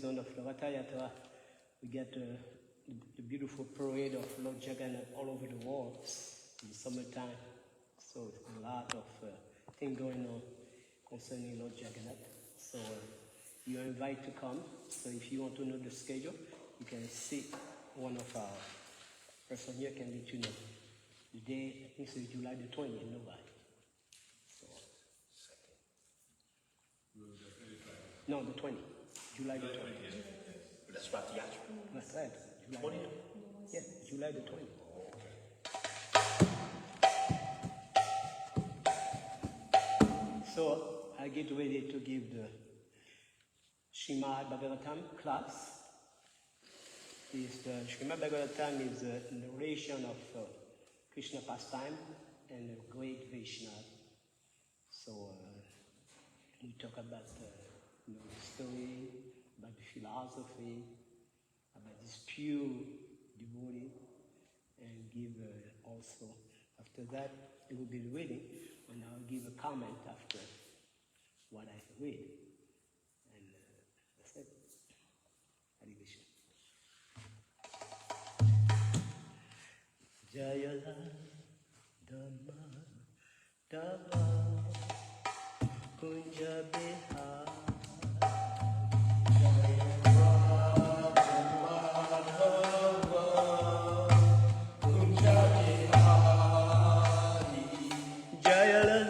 season of Ratha Yatra, we get the beautiful parade of Lord Jagannath all over the world in the summertime. So a lot of things going on concerning Lord Jagannath. So you are invited to come. So if you want to know the schedule, you can see one of our person here can let you know. The day, I think it's July the 20th, nobody. So, no, the 20th. July the 20th. That's right, the actual. That's right. July 20th? Yeah, July the 20th. So I get ready to give the Shrimadbhagavatam class. The Shrimadbhagavatam is a narration of Krishna pastime and the great Vaishnava. So we talk about the story, about the philosophy, about this pure devotee, and give also, after that, it will be the reading, and I'll give a comment after what I read. And that's it. Hare Krishna. Jaya Dhamma Dhamma Kunja Bihar Jaya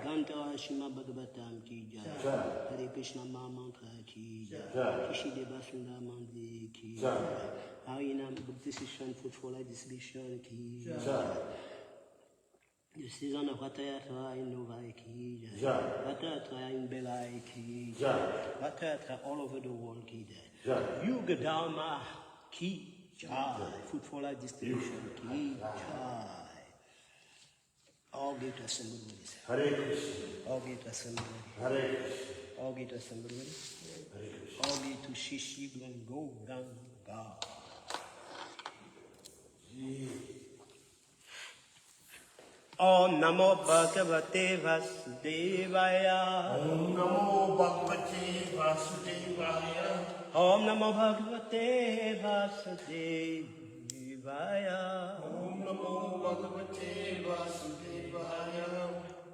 Gantara Shrimadbhagavatam ki jai. Hare Krishna Mahamantra ki jai. Kishideva Sundamandi ki jai. Harinam Buddhism Fruitful Distribution ki jai. The season of Ratayatra in Novi ki jai. Ratayatra in Belai ki jai. Ratayatra all over the world ki jai. Yuga Dharma ki jai. Fruitful Distribution ki jai. All get assembled with this. Hare Krishna. All get assembled with it. Hare Krishna. All get assembled with it. Hare Krishna. All get to Shishi and go down God. Om Namo Bhagavate Vasudevaya. Om Namo Bhagavate Vasudevaya. Om Namo Bhagavate Vasudevaya. Om Namo Bhagavate Vasudevaya.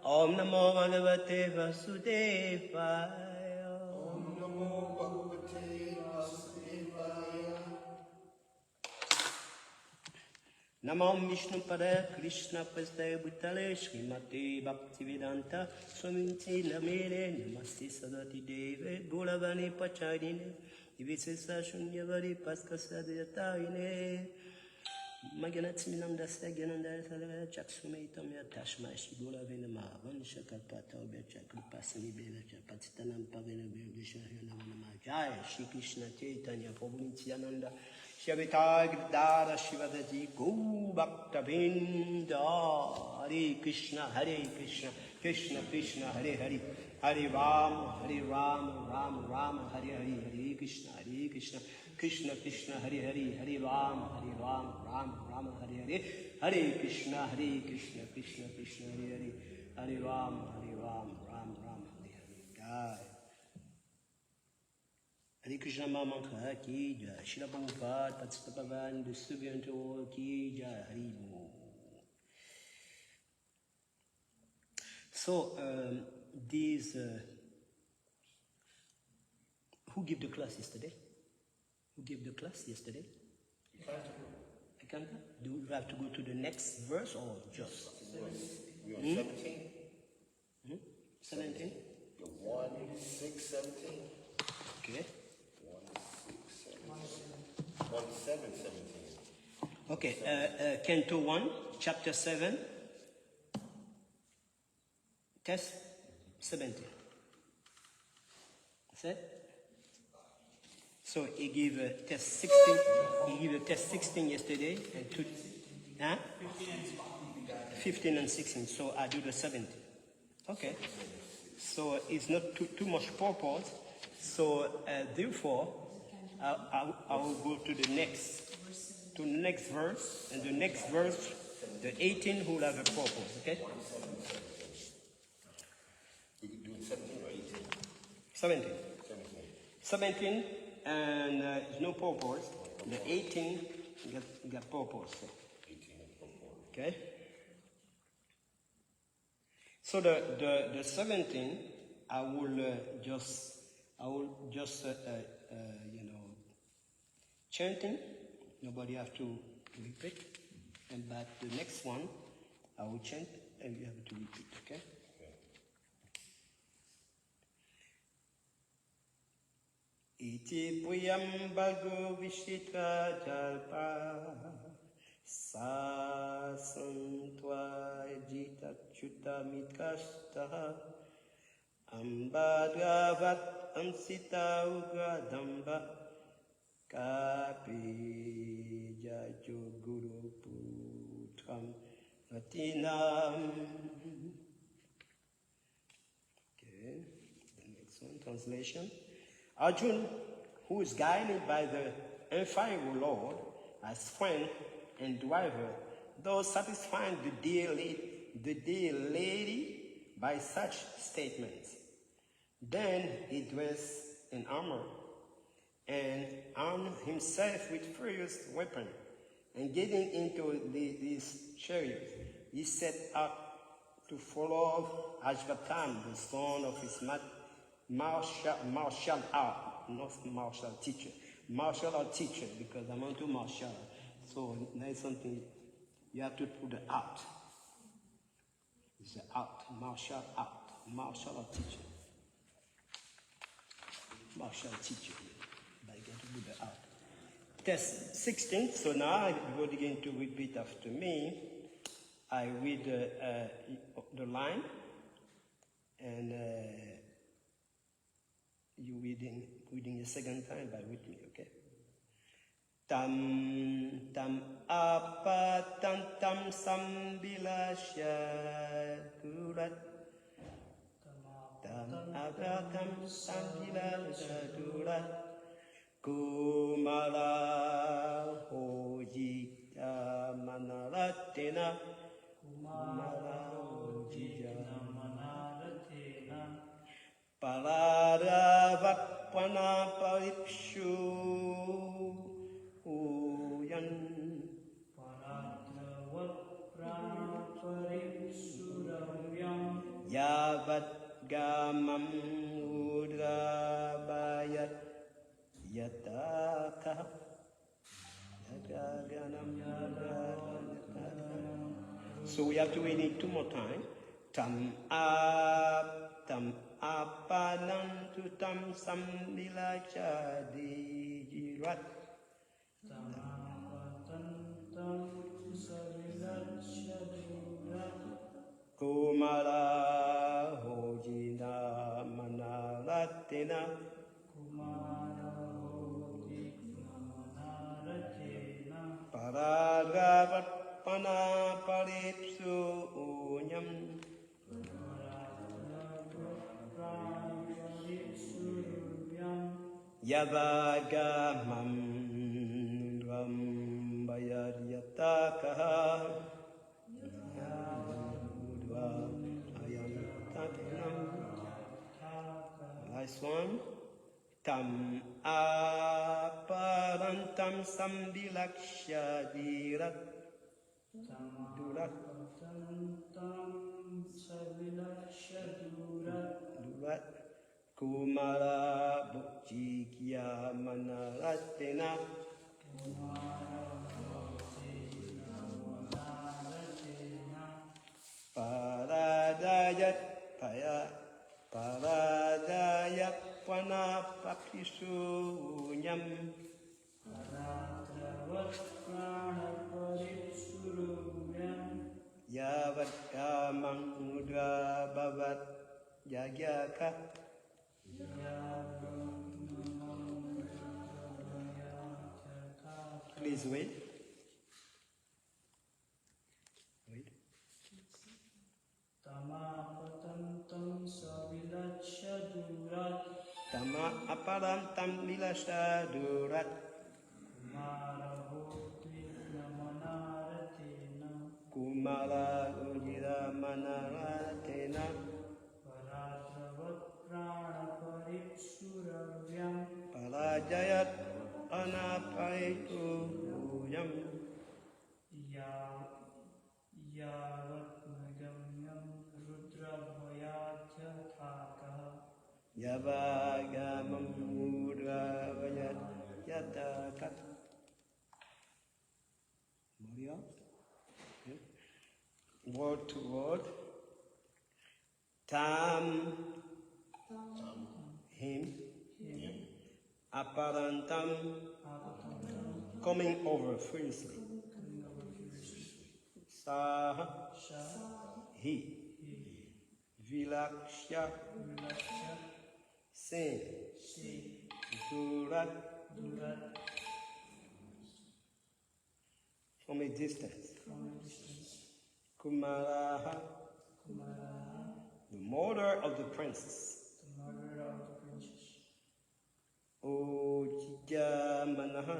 Om Namo Bhagavate Vasudevaya. Om Namo Bhagavate Vasudevaya. Namo Vishnu Pada Krishna Prasthaya Bhutale Shrimati Bhaktivedanta Swamiti Namene Namaste Sadati Deve Gulavani Pachadine Divisesa Shunyavadi Paskasadyatarine Maganatminanda Sagananda Salaya Chaksumaitam Yatashma Shigula Venama Vanshakapata Chakupasani Belacha Patitanam Pavena Vishahana Jai Shri Krishna Chaitanya Prabhu Nityananda Shavita Gridara Shivadati Go Bhakta Vinda Hare Krishna Krishna Krishna Hare Hare Hare Ram Ram Ram Hare Hare Hare Krishna Krishna Krishna Hare Hare Hare Ram Ram Hare Hare Hare Krishna Krishna Krishna Hare Hare Hare Ram Ram Hare Hare Jai Hare Krishna Mahamantra ki jai. Srila Prabhupada, Patisthapavan, the Suvyant ki jai. Hari Bol. So, who gave the class yesterday? Who gave the class yesterday? I can't go. Do we have to go to the next verse or just? We're on 17. 17? 1, 6, 17. Okay. 1, 7, 17. Okay, Canto 1, Chapter 7, Test 17. That's it? So he gave test 16. He gave test 16 yesterday and 15 and 16. So I do the 17. Okay. So it's not too much purpose. So therefore, I will go to the next verse, and the next verse, the 18 will have a purpose. Okay. We could do 17 or 18. 17. 17. 17 and no purpose. The 18 got purpose. 18 is purpose. Okay. So the 17, I will just chanting. Nobody have to repeat. And but the next one, I will chant and you have to repeat. Okay. Iti puyam bago vishitra jalpa sasantva jita chuta mitkashta ambadravat ansita ugra damba kapi jajo guru putram vatinam. Okay, the next one, translation. Arjun, who is guided by the infallible Lord as friend and driver, though satisfying the dear lady by such statements. Then he dressed in armor and armed himself with furious weapon, and getting into his chariot, he set out to follow Ashvatam, the son of his martial art, not martial teacher, because I'm into martial. so there's something you have to put the out. It's the out, martial teaching. Martial teaching. But you have to put the out. Test 16. So now you're going to repeat after me. I read the line, and you reading a second time by with me, okay? Tam tam apa tam sambilasya durat. Tam apa tam sambilasya durat. Kumala hojita manaratena. Kumala hojita manaratena. Paladavapana paripshu uyan. Paladavapana paripsuravyam. Yavat gamam udrabayat yataka. So we have to read it two more times. Tam apanam tu tam sambilacha dijirat. Tam apanam tam sambilacha dijirat. Kumara hojina manaratena. Kumara hojina manaratena. Paragavapana paripsu unyam. Yavagamam rambayaryatakaha. Last one. Tam aparantam sambilaksha dirat. Durat. Durat. Kumara bhukjikya manaratena. Paradayat paradayat panapapisunyam. Yavat kamang mudra bhavat yagyaka. Please wait. Wait. Tama apatantam savilacha durat. Tama aparantam vilasha durat. Kumala ujira manaratena. Palajayat anapaitu yam. Yavat nagamyam rudrabhayatyataka. Yavagamam rudrabhayatyataka. Maria? Word to word. Tam. Him. Aparantam. Coming over fiercely. Saha. He. Vilaksha. Sin. Durat. From a distance. Kumaraha. The mother of the princess. Ojijamanaha.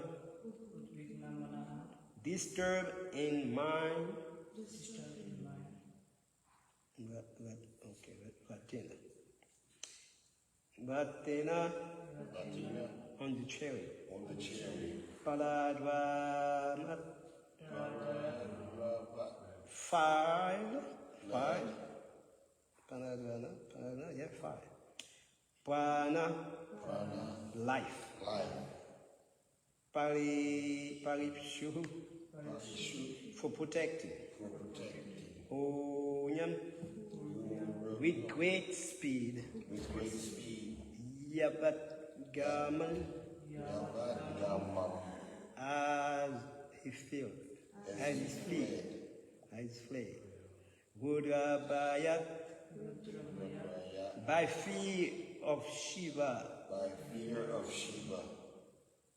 Disturbed in mind. Vatena. Vatena. On the chariot. Paladva. Five. Paladvana. Yeah, five. Prana. Life. Paripshu. Parishut for protecting. for protecting. O Nyam, with great speed, With great speed, Yabat Gamal, Yavad Gamam, as he fled, as he fled, Buddha by fear of Shiva, by fear of Shiva,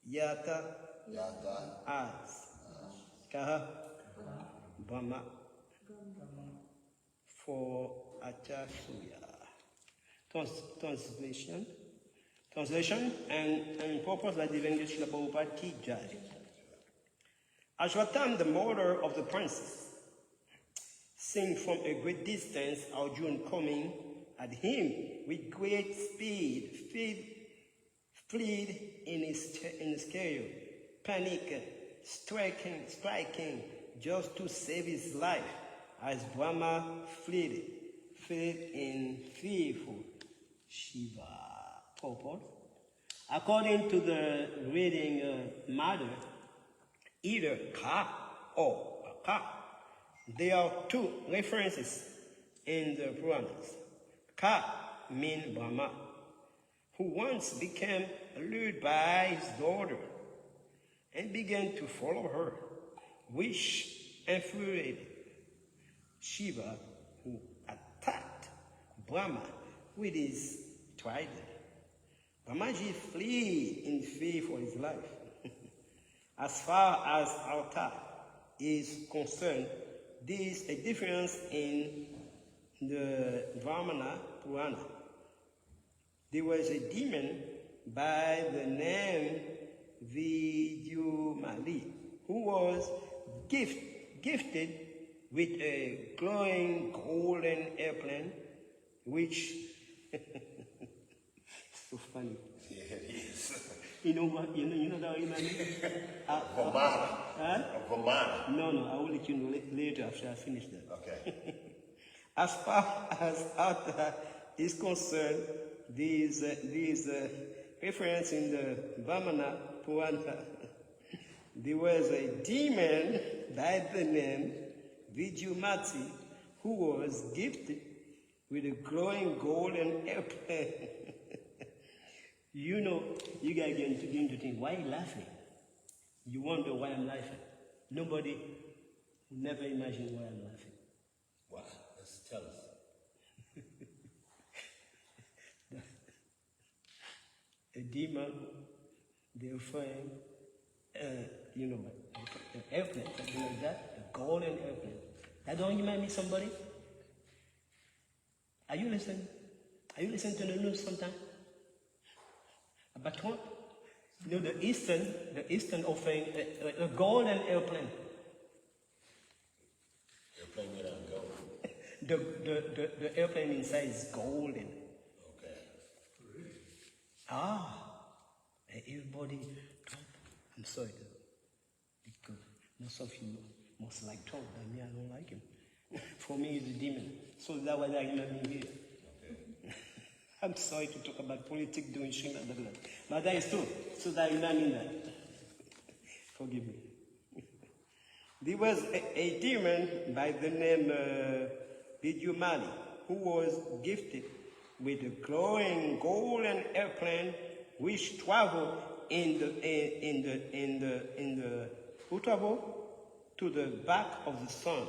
Yata Yada, as Kaha Brahma for Achasuya. Translation and purpose by the English Prabhupada Ki Jai. Ashwatam, the mother of the princess, seeing from a great distance Arjuna coming at him with great speed, fled in his chariot, panic, striking just to save his life, as Brahma fled in fearful Shiva. Purport. According to the reading matter, either Ka or Ka, there are two references in the Puranas. Ka means Brahma, who once became lured by his daughter and began to follow her, which infuriated Shiva, who attacked Brahma with his trident. Brahmaji fled in fear for his life. As far as Avtar is concerned, there is a difference in the Vamana Purana. There was a demon by the name Vidyumali who was gifted with a glowing golden airplane, which so funny. Yeah, it is. You know what? You know that what I mean? Vamana. Huh? Vamana. No, I will let you know later after I finish that. Okay. As far as Atta is concerned, these reference in the Vamana Purana, there was a demon by the name Vidyumati who was gifted with a glowing golden airplane. You know, you guys begin to think, why are you laughing? You wonder why I'm laughing. Nobody will never imagine why I'm laughing. Why? Let's tell us. A demon, they're flying, you know, an airplane, something like that, a golden airplane. That don't remind me somebody? Are you listening? Are you listening to the news sometime? About Trump? You know, the Eastern offering a golden airplane. Airplane made out of gold. The airplane inside is golden. Okay. Everybody, Trump. I'm sorry, because most of you must like Trump, but me, I don't like him. For me, he's a demon. So that's why I remember here. Okay. I'm sorry to talk about politics during Shrimadbhagavatam, but that is true. So that I mean that. Forgive me. There was a demon by the name Vidyumali who was gifted with a glowing golden airplane which traveled to the back of the sun,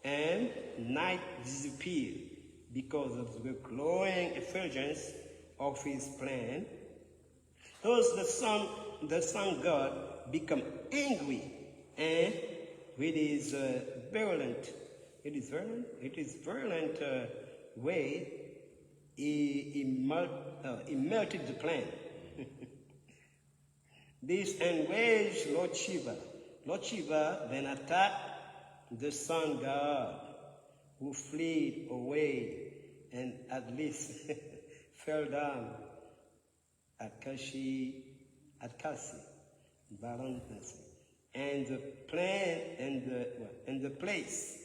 and night disappeared because of the glowing effulgence of his plane. Thus the sun god become angry, and with his virulent way, he melted the plane. This enraged Lord Shiva. Lord Shiva then attacked the sun god, who fled away and at least fell down at Kasi, Varanasi, and the plane and the place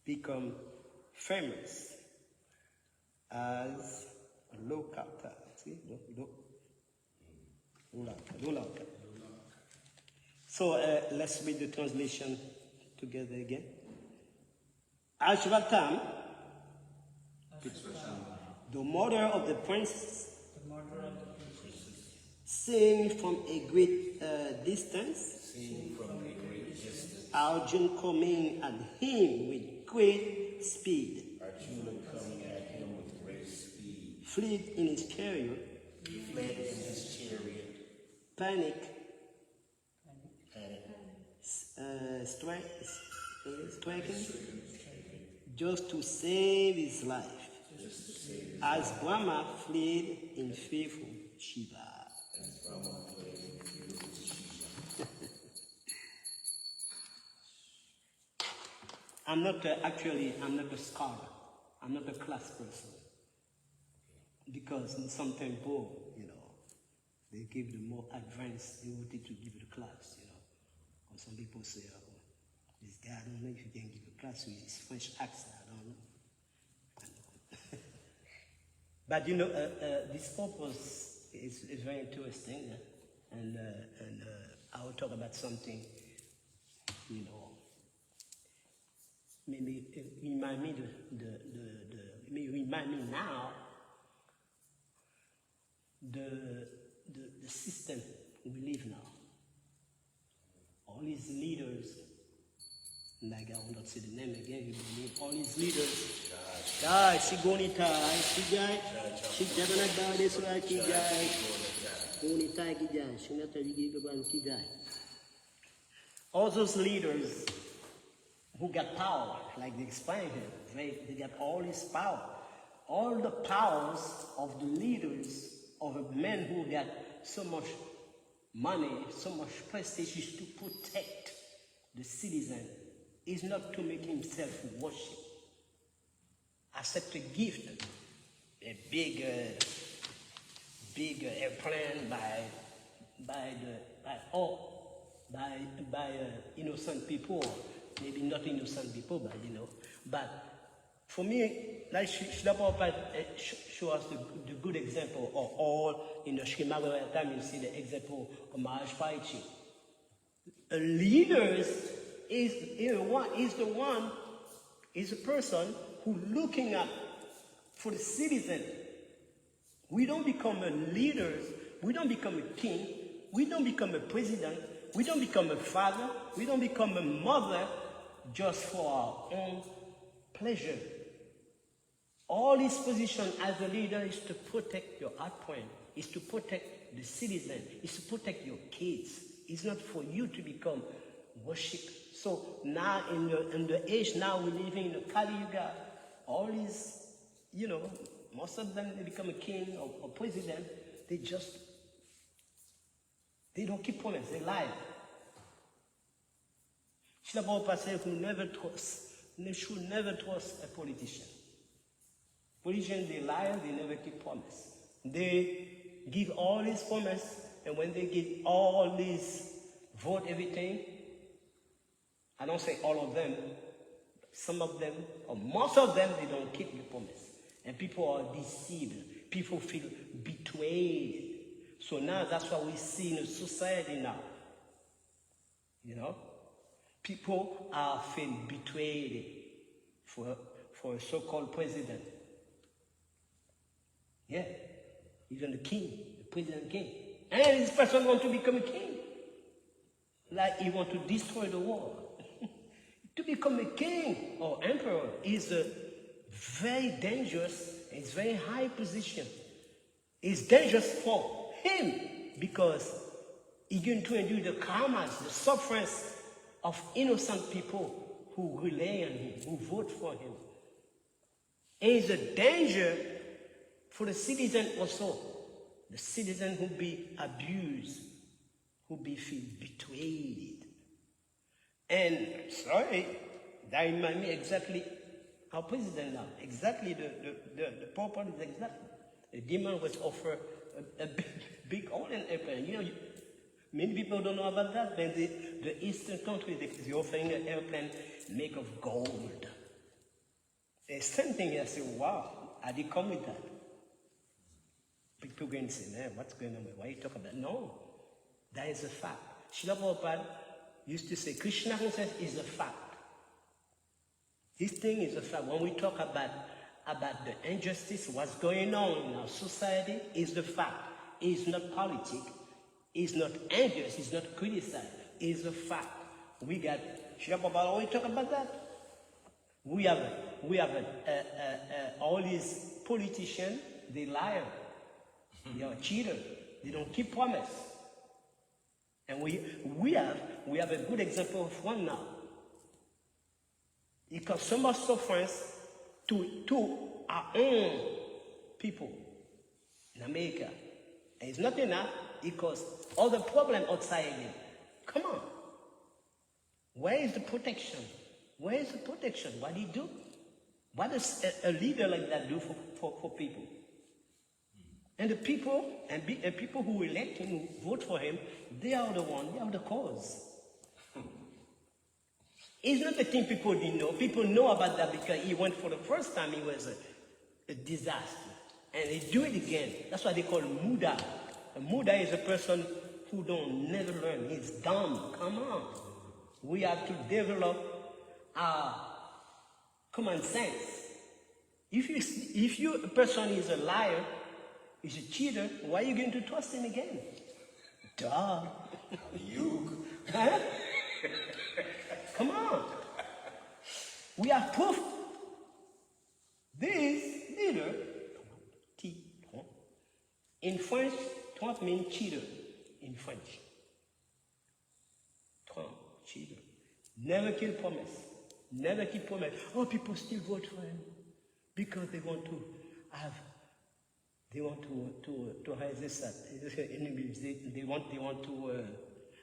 become famous as Lokata. See, Lolaka. So let's read the translation together again. Ashvatam, the mother of the prince, seeing from a great distance, Arjun coming at him with great speed, fled in his chariot, panic, striking, just to save his life, as Brahma fled in fear from Shiva. I'm not a scholar. I'm not a class person. Because in some temple, they give the more advanced, they wanted to give the class, Or some people say, oh, this guy, I don't know if you can give a class with his French accent, I don't know. But this purpose is very interesting, and I will talk about something, maybe remind me now the system we live now. All these leaders, like I will not say the name again, all these leaders, all those leaders who got power, like they explained here, they got all this power. All the powers of the leaders, of a man who got so much money, so much prestige, is to protect the citizen, is not to make himself worship. Accept a gift, a big airplane by innocent people, maybe not innocent people, but But for me, like Srila Prabhupada show us the good example of all in the Shrimadbhagavatam. You see the example of Maharaj Parikshit. A leader is a person who looking up for the citizen. We don't become a leader, we don't become a king, we don't become a president, we don't become a father, we don't become a mother just for our own pleasure. All his position as a leader is to protect your heart point, is to protect the citizen, is to protect your kids. It's not for you to become worship. So now in the age now we're living in the Kali Yuga, all these, most of them, they become a king or president, they don't keep promise, they lie. Srila Prabhupada said they should never trust a politician. Politicians, they lie, they never keep promise. They give all these promise, and when they give all these vote everything, I don't say all of them, some of them, or most of them, they don't keep the promise. And people are deceived. People feel betrayed. So now that's what we see in society now. People are feeling betrayed for a so-called president. Yeah, even the king, the president king. And this person wants to become a king. Like he wants to destroy the world. To become a king or emperor is a very dangerous, it's very high position. It's dangerous for him because he's going to endure the karmas, the sufferance of innocent people who rely on him, who vote for him. And it's a danger for the citizen also. The citizen who be abused, who be feel betrayed. And sorry, that reminds me exactly our president now. Exactly the purpose is exactly. The demon was offered a big golden airplane. Many people don't know about that. But the Eastern countries, they're offering an airplane made of gold. The same thing, I say, wow, how did it come with that? People going to say, man, what's going on? Why are you talking about that? No, that is a fact. Srila Prabhupada used to say Krishna consciousness is a fact. This thing is a fact. When we talk about the injustice, what's going on in our society is the fact. It's not politics. It's not injustice. It's not criticized. It's a fact. We got Shrimadbhagavatam. We talk about that. We have all these politicians. They lie. They are cheaters. They don't keep promise. And we have a good example of one now. It caused so much suffering to our own people in America. And it's not enough. It caused all the problem outside again. Come on. Where is the protection? Where is the protection? What do you do? What does a leader like that do for people? And the people, and people who elect him, who vote for him, they are the one, they are the cause. It's not a thing people didn't know. People know about that because he went for the first time, he was a disaster. And they do it again. That's why they call him Muda. A Muda is a person who don't never learn. He's dumb. Come on. We have to develop our common sense. If a person is a liar, is a cheater, why are you going to trust him again? Duh. You. Huh? Come on. We have proof. This leader, in French, Trump means cheater in French. Trump, cheater. Never keep promise. Never keep promise. Oh, people still vote for him because they want to have. They want to have this. In English, they want to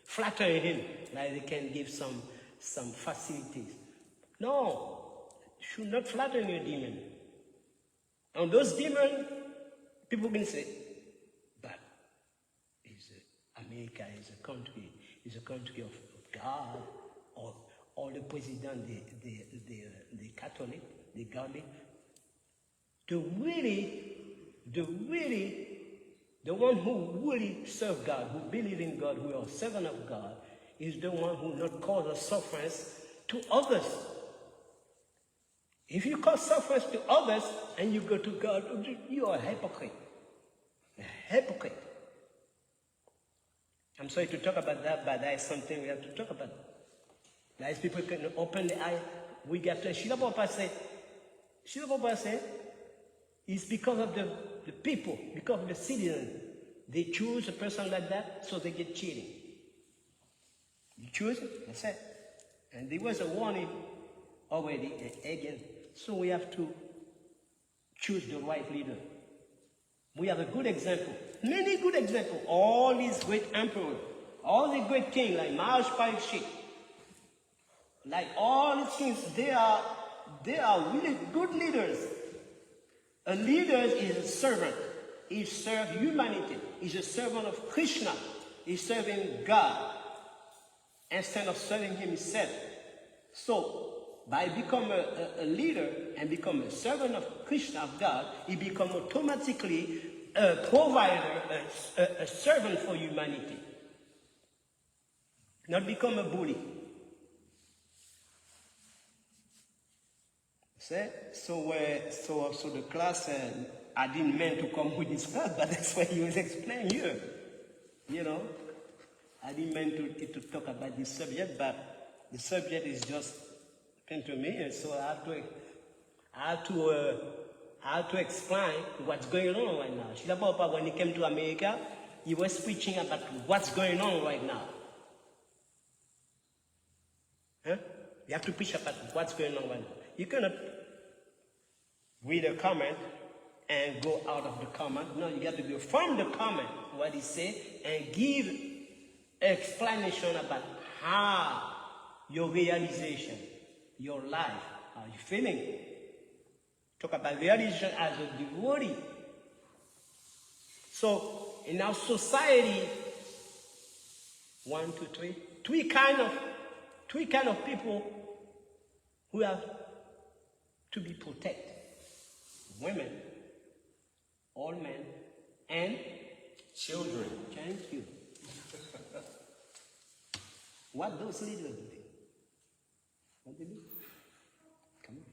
flatter him, like they can give some facilities. No, should not flatter your demon. And those demons, people can say, but America is a country of God, or the president, the Catholic, the godly. The one who really serve God, who believe in God, who are servant of God, is the one who not cause a sufferance to others. If you cause sufferance to others and you go to God, you are a hypocrite. A hypocrite. I'm sorry to talk about that, but that is something we have to talk about. That is, people can open the eye. We get to Shrimadbhagavatam say, it's because of the people, because of the citizens. They choose a person like that, so they get cheating. You choose it, that's it. And there was a warning already, again. So we have to choose the right leader. We have a good example, many good examples. All these great emperors, all the great kings like Maharaj Parikshit, like all these kings, they are really good leaders. A leader is a servant. He serves humanity. He's a servant of Krishna. He's serving God instead of serving himself. So, by becoming a leader and become a servant of Krishna, of God, he becomes automatically a provider, a servant for humanity. Not become a bully. So the class, I didn't mean to come with this class, but that's what he was explaining here. You know, I didn't mean to talk about this subject, but the subject is just came to me, and so I have to explain what's going on right now. Shrimadbhagavatam, when he came to America, he was preaching about what's going on right now. Huh? You have to preach about what's going on right now. You cannot read a comment and go out of the comment. No, you got to go from the comment, what he said, and give explanation about how your realization, your life, how you feeling. Talk about realization as a devotee. So, in our society, 1, 2, 3, three kind of people who have to be protected. Women, old men, and children. Thank you. What those leaders do? What they do? Come on.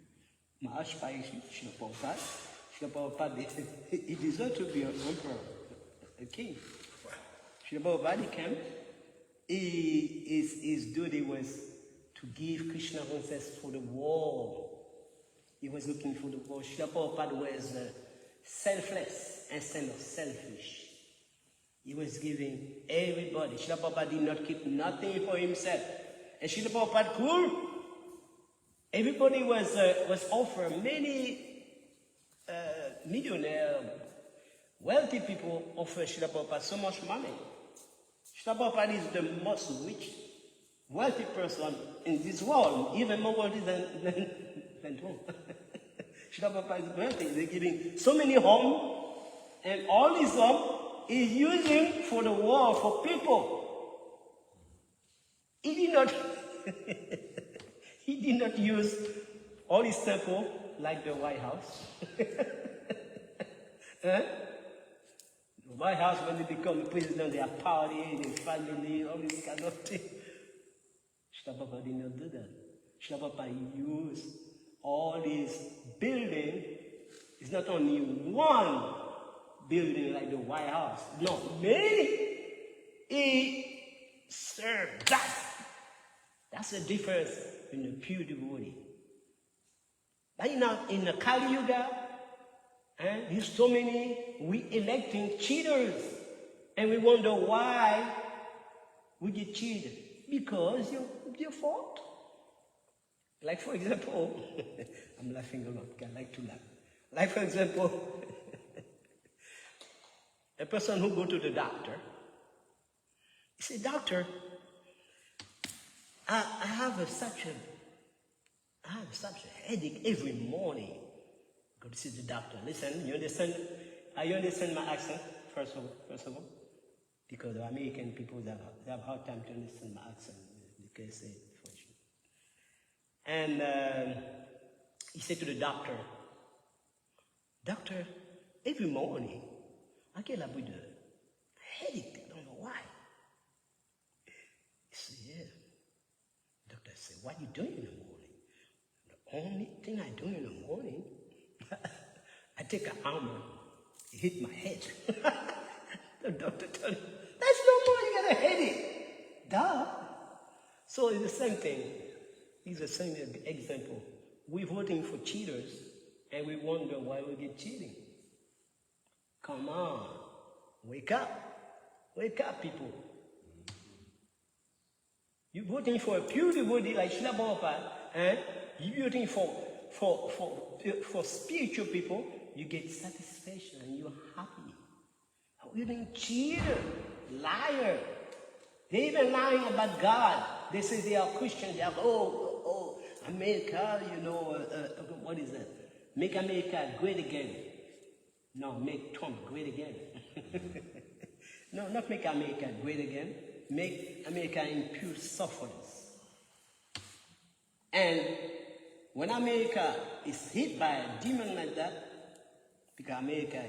Maharaj Paishi, Srila Prabhupada, he deserved to be an emperor, a king. Srila Prabhupada came, his duty was to give Krishna consciousness for the world. He was looking for the world. Srila Prabhupada was selfless instead of selfish. He was giving everybody. Srila Prabhupada did not keep nothing for himself. And Srila Prabhupada cool. Everybody was offered, many millionaire, wealthy people offer Srila Prabhupada so much money. Srila Prabhupada is the most rich, wealthy person in this world, even more wealthy than Trump. Srila Prabhupada is wealthy. They're giving so many homes, and all these homes is using for the world, for people. He did not he did not use all his temple like the White House. The White House, when they become president, they are party, they family, all this kind of thing. Srila Prabhupada did not do that. Srila Prabhupada used all these buildings. It's not only one building like the White House. No, many. He served. That's the difference in the pure devotee. But in the Kali Yuga, there's so many, we electing cheaters. And we wonder why we get cheated. Because your fault. Like for example, I'm laughing a lot, I like to laugh. Like for example, a person who go to the doctor, he say, doctor, I have such a headache every morning. Go to see the doctor. Listen, you understand my accent, first of all? Because the American people, they have a hard time to understand my accent because they French. And he said to the doctor, doctor, every morning, I get a bit of headache. I don't know why. He said, yeah. The doctor said, what are you doing in the morning? The only thing I do in the morning, I take an hammer, hit my head. The doctor told him, that's no more, you got a headache. Duh. So it's the same thing. It's the same example. We're voting for cheaters, and we wonder why we get cheating. Come on. Wake up. Wake up, people. You're voting for a pure devotee like Srila Prabhupada, and you're voting for spiritual people, you get satisfaction and you're happy. You're doing cheater, liar. They're even lying about God. They say they are Christians. They are, America, what is that? Make America great again. No, make Trump great again. No, not make America great again. Make America in pure sufferance. And when America is hit by a demon like that, because America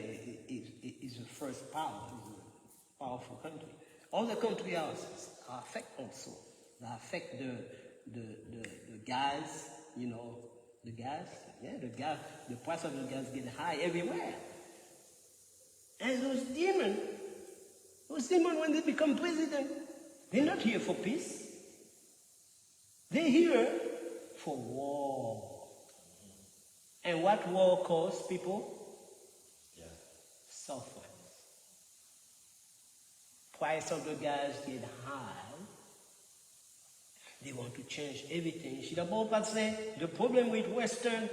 is the first power, is a powerful country. All the countries are affected also. They affect the gas, the gas. Yeah, the gas, the price of the gas get high everywhere. And those demons, when they become president, they're not here for peace. They're here for war. And what war causes people? Yeah. Suffering. Price of the gas get high. They want to change everything. Srila Prabhupada said, the problem with Westerner,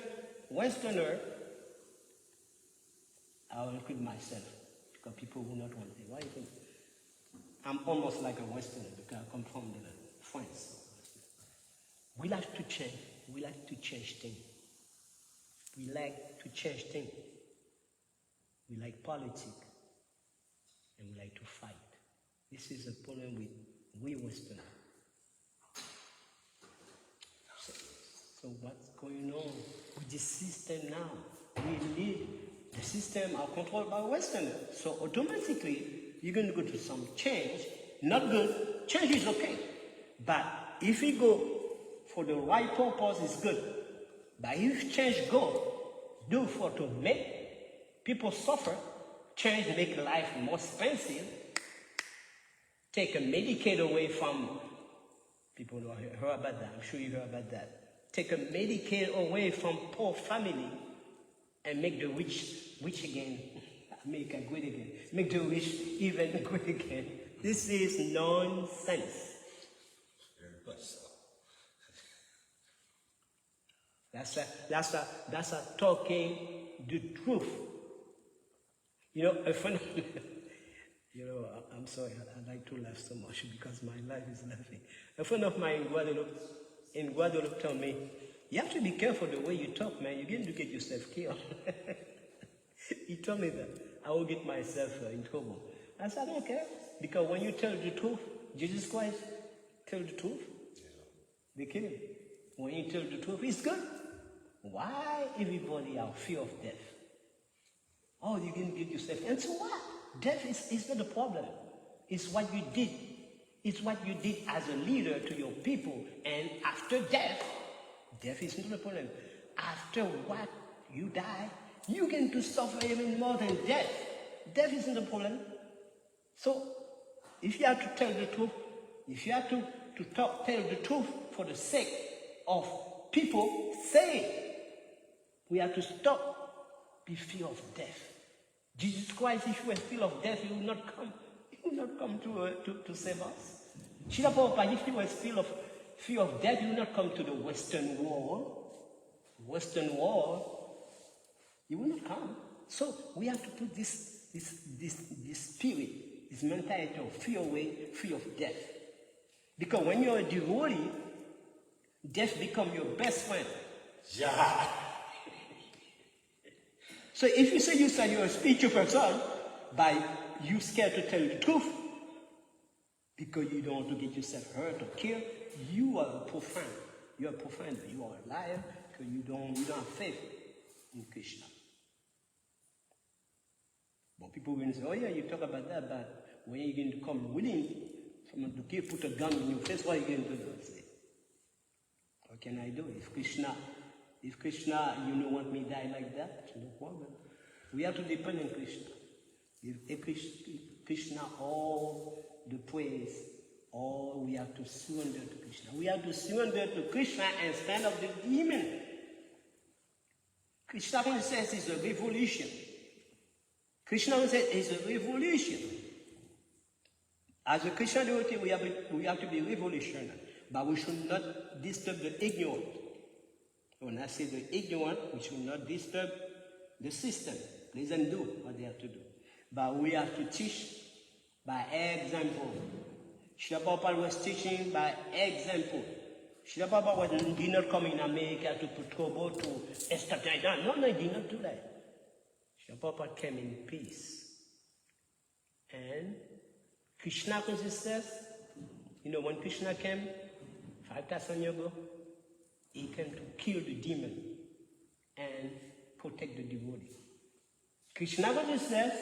I will include myself, because people will not want it. Why do you think? I'm almost like a Westerner, because I come from France. We like to change. We like to change things. We like to change things. We like politics. And we like to fight. This is the problem with we Westerners. So what's going on with this system now? The system are controlled by Westerners. So automatically, you're going to go to some change. Not good. Change is okay. But if we go for the right purpose, it's good. But if change go, do for to make people suffer, change make life more expensive, take a Medicaid away from, people know heard about that, I'm sure you heard about that. Take a Medicaid away from poor family and make the rich again. Make it great again. Make the rich even great again. This is nonsense. Very much so. That's a talking the truth. You know, a friend, I'm sorry, I like to laugh so much because my life is laughing. A friend of mine in Guadeloupe told me, you have to be careful the way you talk, man. You're going to get yourself killed. He told me that I will get myself in trouble. I said, I don't care. Because when you tell the truth, Jesus Christ tell the truth, they kill him. When you tell the truth, it's good. Why everybody have fear of death? Oh, you can get yourself. And so what? Death is not the problem. It's what you did. It's what you did as a leader to your people. And after death is not the problem. After what you die, you can to suffer even more than death. Death isn't the problem. So, if you have to tell the truth, if you have to tell the truth for the sake of people, say it. We have to stop be fear of death. Jesus Christ, if you were fear of death, he would not come. He would not come to save us. Srila Prabhupada, if he was fear of death, he would not come to the Western world. Western world, he will not come. So we have to put this spirit, this mentality of fear away, fear of death. Because when you're a devotee, death becomes your best friend. Yeah. So if you say you're a spiritual person, by you scared to tell the truth, because you don't want to get yourself hurt or killed, you are profane. You are profane. You are a liar because you don't have faith in Krishna. But people will say, oh yeah, you talk about that, but when you're going to come willing, someone to put a gun in your face, what are you going to do? Say, what can I do? If Krishna, you don't want me to die like that, no problem. We have to depend on Krishna. Give Krishna all the praise, all we have to surrender to Krishna. We have to surrender to Krishna and stand up the demon. Krishna says it's a revolution. Krishna says it's a revolution. As a Krishna devotee, we have to be revolutionary, but we should not disturb the ignorant. When I say the ignorant, we should not disturb the system. Let them do what they have to do. But we have to teach by example. Srila Prabhupada was teaching by example. Srila Prabhupada did not come in America to put trouble, to establish. No, he did not do that. Srila Prabhupada came in peace. And Krishna consciousness, when Krishna came 5,000 years ago, he came to kill the demon and protect the devotee. Krishna consciousness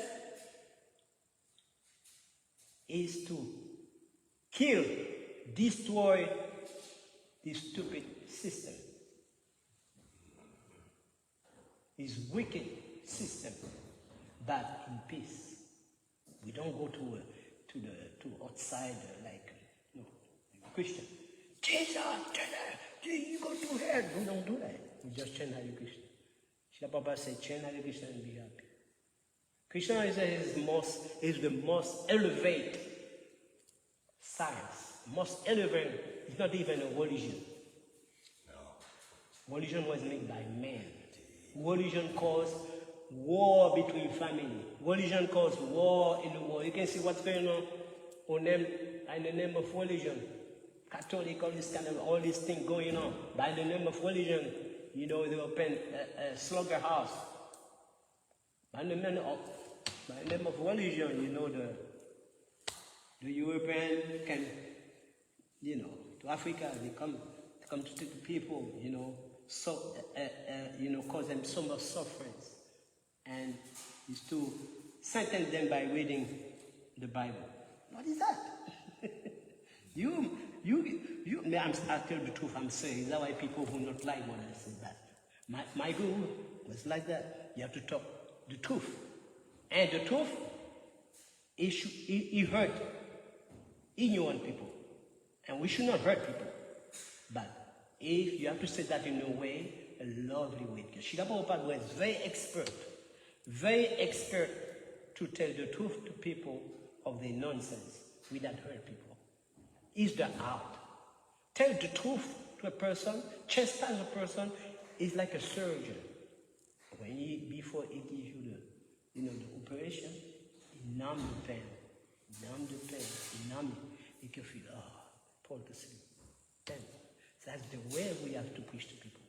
is to kill, destroy this stupid system, this wicked system, but in peace. We don't go to outside like Christian. Jesus, you go to hell. We don't do that. We just chant Hare Krishna. Srila Prabhupada said, chant Hare Krishna and be happy. Krishna is the most elevated science. Most elevated. It's not even a religion. No. Religion was made by man. Religion caused war between family. Religion caused war in the world. You can see what's going on in the name of religion. Catholic, all this thing going on. By the name of religion, they open a slaughterhouse. By the name of religion, the European can, to Africa, they come to the people, cause them so much suffering. And is to sentence them by reading the Bible. What is that? I tell the truth, I'm saying, that's why people who not like when I say that. My guru was like that. You have to talk the truth. And the truth, it hurt ignorant people. And we should not hurt people. But if you have to say that in a way, a lovely way. Because Srila Prabhupada was very expert to tell the truth to people of their nonsense without hurt people. Is the art. Tell the truth to a person, chastise a person is like a surgeon. Before he gives you the operation, he numb the pain. He numb it. You can feel, fall to sleep. Then, that's the way we have to preach to people.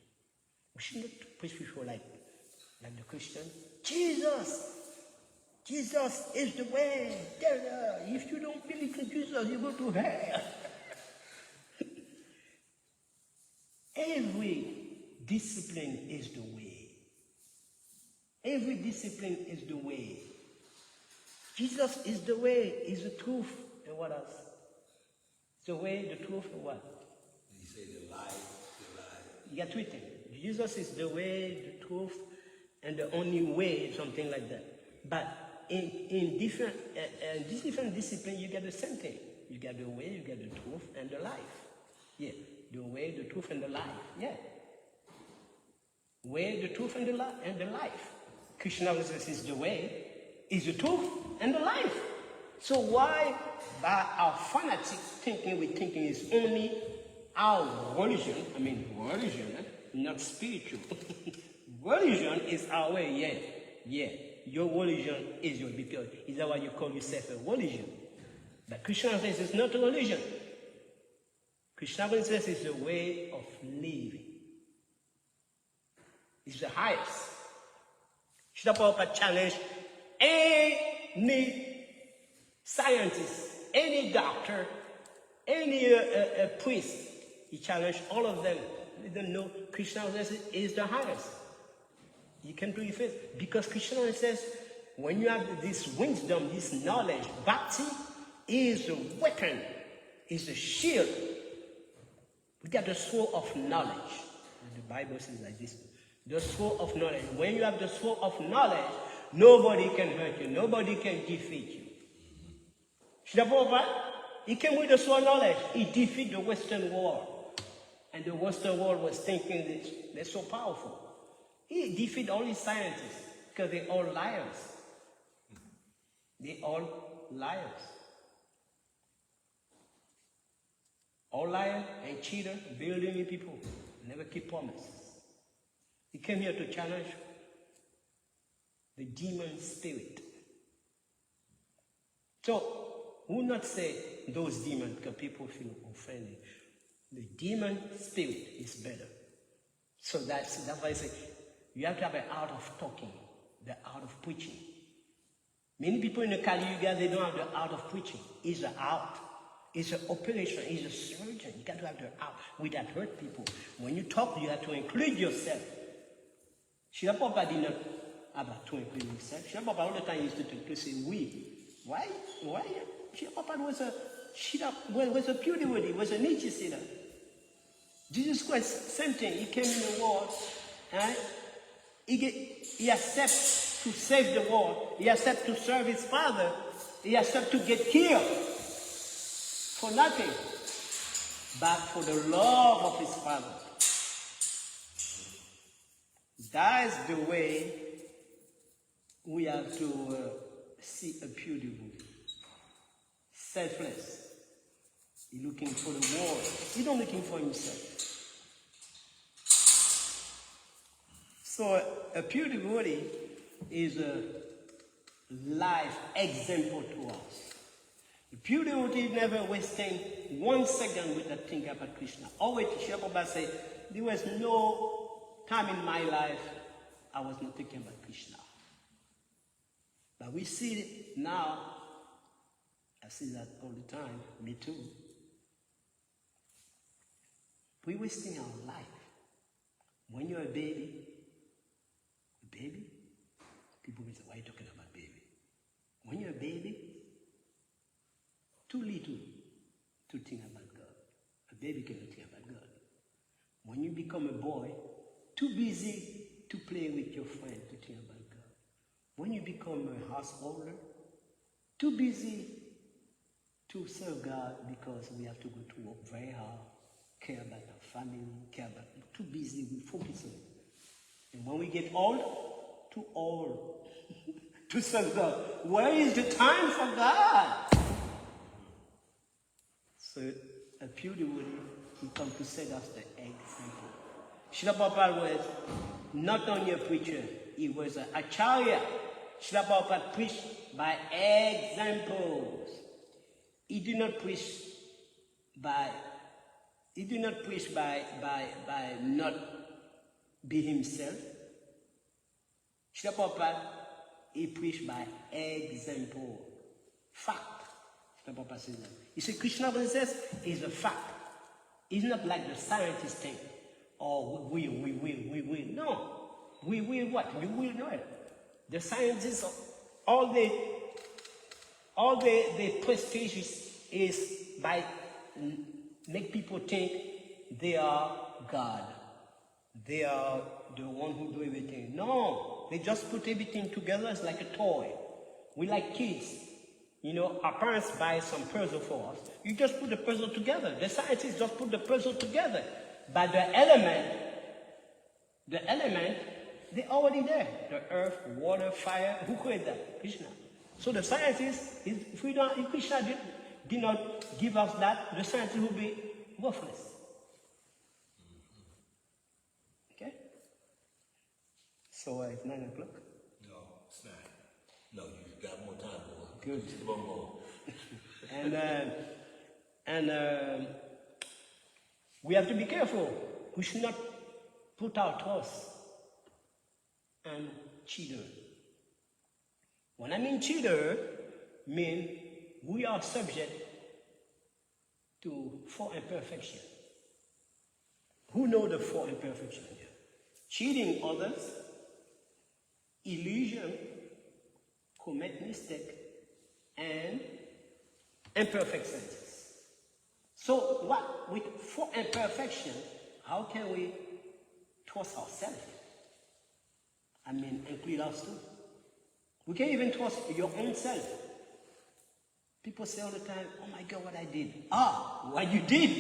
We should not preach people like the Christian. Jesus is the way. If you don't believe in Jesus, you go to hell. Every discipline is the way. Every discipline is the way. Jesus is the way, is the truth, and what else? The way, the truth, and what? You say the lie. You got three things. Jesus is the way, the truth, and the only way, something like that. But in different disciplines, you get the same thing. You get the way, you get the truth, and the life. Yeah, the way, the truth, and the life. Yeah. Way, the truth, and the life. Krishna is the way, is the truth, and the life. So why, by our fanatic thinking, we're thinking is only our religion, not spiritual. Religion is our way, yeah. Your religion is your, because is that why you call yourself a religion? But Krishna says it's not a religion. Krishna says it's a way of living. It's the highest. Srila Prabhupada challenged any scientist, any doctor, any priest. He challenged all of them. They don't know Krishna is the highest. You can do it because Krishna says when you have this wisdom, this knowledge, bhakti is a weapon, is a shield. We got the sword of knowledge. And the Bible says like this. The sword of knowledge. When you have the sword of knowledge, nobody can hurt you. Nobody can defeat you. Srila Prabhupada, he came with the sword of knowledge. He defeated the Western world. And the Western world was thinking that they're so powerful. He defeated all these scientists because they're all liars. They're all liars. All liar and cheater, building people, never keep promises. He came here to challenge the demon spirit. So, we'll not say those demons because people feel offended. The demon spirit is better. So that's why I say you have to have an art of talking, the art of preaching. Many people in the Kali Yuga, they don't have the art of preaching. It's an art. It's an operation. It's a surgeon. You got to have the art without hurt people. When you talk, you have to include yourself. Srila Prabhupada did not have to include himself. Srila Prabhupada all the time used to say we. Why? Srila Prabhupada was a pure devotee, was a nature seeder. Jesus Christ, same thing. He came in the world, and he accepts to save the world. He accepts to serve his Father. He accepts to get killed for nothing, but for the love of his Father. That's the way we have to see a pure devotee. Selfless. He's looking for the world. He's not looking for himself. So a pure devotee is a life example to us. A pure devotee never wasting 1 second with that thing about Krishna. Always, Srila Prabhupada said, there was no time in my life I was not thinking about Krishna. But we see it now. I see that all the time. Me too. We're wasting our life. When you're a baby, people will say, why are you talking about baby? When you're a baby, too little to think about God. baby cannot hear about God. When you become a boy, too busy to play with your friend to hear about God. When you become a householder, too busy to serve God because we have to go to work very hard, care about our family, too busy, we focus on it. And when we get old, too old to serve God. Where is the time for God? So a pure devotee, he comes to set us the example. Srila Prabhupada was not only a preacher, he was an acharya. Srila Prabhupada preached by examples. He did not preach by not be himself. Srila Prabhupada, he preached by example. Fact. Srila Prabhupada says that. You see, Krishna consciousness is a fact. It's not like the scientists think. Oh, we will. No. We will what? You will know it. The scientists, all the prestige is by make people think they are God. They are the one who do everything. No, they just put everything together as like a toy. We like kids. You know, our parents buy some puzzle for us. You just put the puzzle together. The scientists just put the puzzle together. But the element, they're already there. The earth, water, fire, who created that? Krishna. So the scientists, if Krishna did not give us that, the scientists will be worthless. Okay? So it's 9 o'clock. No, it's not. No, you got more time, boy. Good. Just one more. and we have to be careful. We should not put our trust and cheater. When I mean cheater, mean we are subject to 4 imperfections. Who know the 4 imperfections here? Cheating others, illusion, commit mistake, and imperfect senses. So what with 4 imperfections, how can we trust ourselves? I mean, include us too. We can't even trust your own self. People say all the time, oh my God, what I did. What you did.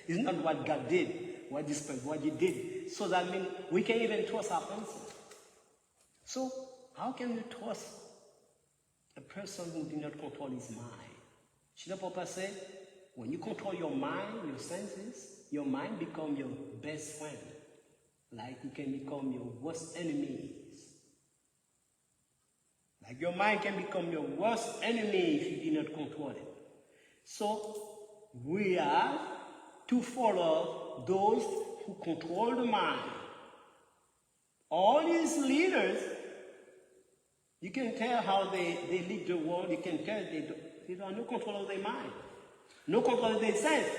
It's not what God did, what you did. So that means we can't even trust our own self. So how can we trust a person who did not control his mind? Srila Prabhupada said, when you control your mind, your senses, your mind becomes your best friend. Like it can become your worst enemies. Like your mind can become your worst enemy if you do not control it. So we have to follow those who control the mind. All these leaders, you can tell how they lead the world. You can tell they don't have no control of their mind. No control of their sense.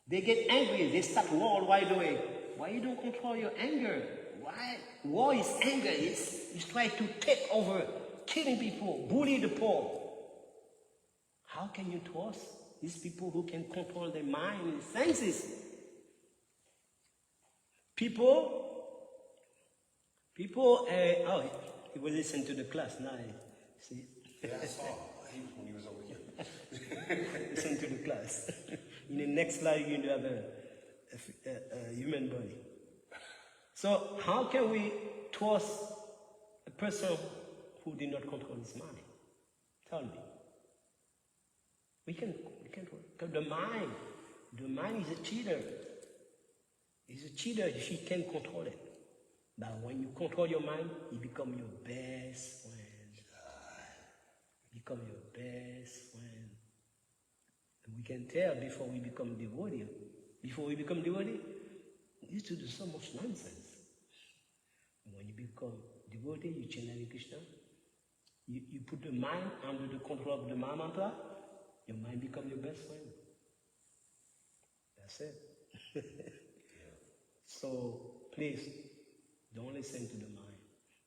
They get angry. They start war right away. Why you don't control your anger? Why? War is anger. It's trying to take over, killing people, bully the poor. How can you trust these people who can control their mind and senses? People, he will listen to the class now. See? Yeah, I saw him when he was over here. Listen to the class. In the next slide, you're going to have a human body. So how can we trust a person who did not control his mind? Tell me. We can because the mind is a cheater. He's a cheater if he can't control it. But when you control your mind, you become your best friend. Become your best friend. And we can tell before we become devotee. Before we become devotee, we used to do so much nonsense. When you become devotee, you chant Hare Krishna. You put the mind under the control of the Mahamantra, your mind becomes your best friend. That's it. So please, don't listen to the mind.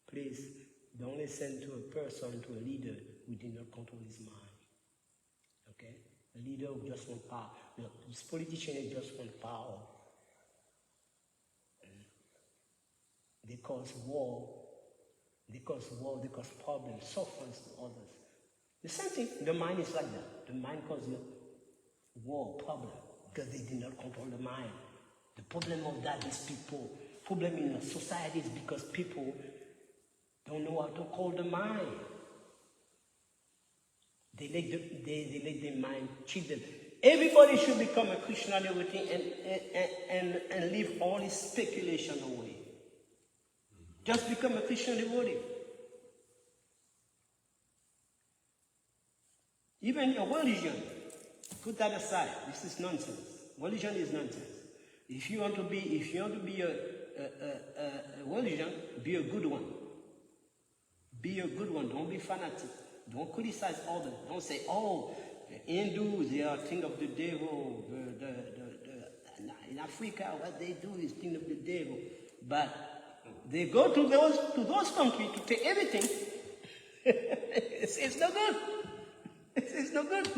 Please, don't listen to a person, to a leader who did not control his mind. Okay? The leader who just want power. This politician who just want power. They cause war. They cause problems, sufferings to others. The same thing, the mind is like that. The mind causes war, problem, because they did not control the mind. The problem of that is people. Problem in the society is because people don't know how to control the mind. They let their mind cheat them. Everybody should become a Christian and everything and leave all this speculation away. Just become a Christian devotee. Even your religion, put that aside. This is nonsense. Religion is nonsense. If you want to be a religion, be a good one. Be a good one. Don't be fanatic. Don't criticize others. Don't say, oh, the Hindus, they are thing of the devil. In Africa, what they do is thing of the devil. But they go to those countries to take everything. It's no good. It's no good.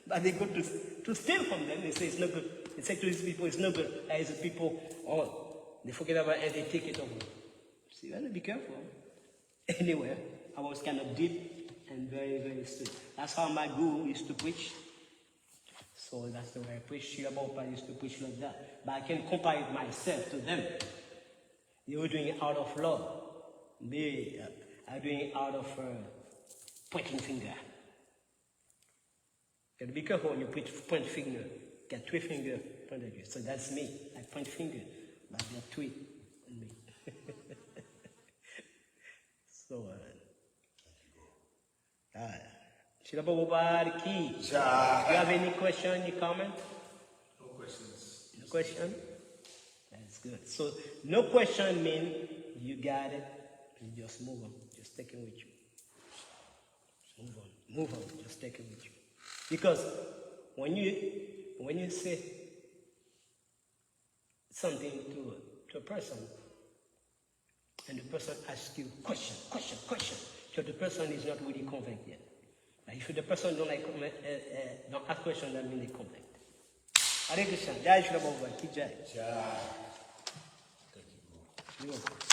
But they go to steal from them. They say it's no good. They say to these people, it's no good. As the people, they forget about it and they take it over. So you have to be careful. Anyway, I was kind of deep and very, very straight. That's how my guru used to preach. So that's the way I preach. Shrimadbhagavatam used to preach like that. But I can compare it myself to them. They were doing it out of love. Me, I'm doing it out of pointing finger. You have to be careful when you point finger. Get 3 fingers pointed at you. So that's me. I point finger, but there are 3 on me. So, Shrimadbhagavatam key. Do you have any question, any comment? No questions. No question? That's good. So, no question means you got it. You just move on. Just take it with you. Move on. Just take it with you. Because when you say something to a person, and the person asks you question, so the person is not really convinced yet. But if the person don't ask question, that means they convinced. Hare Krishna. Jai Shrimadbhagavatam. Jai. Jai. You're welcome.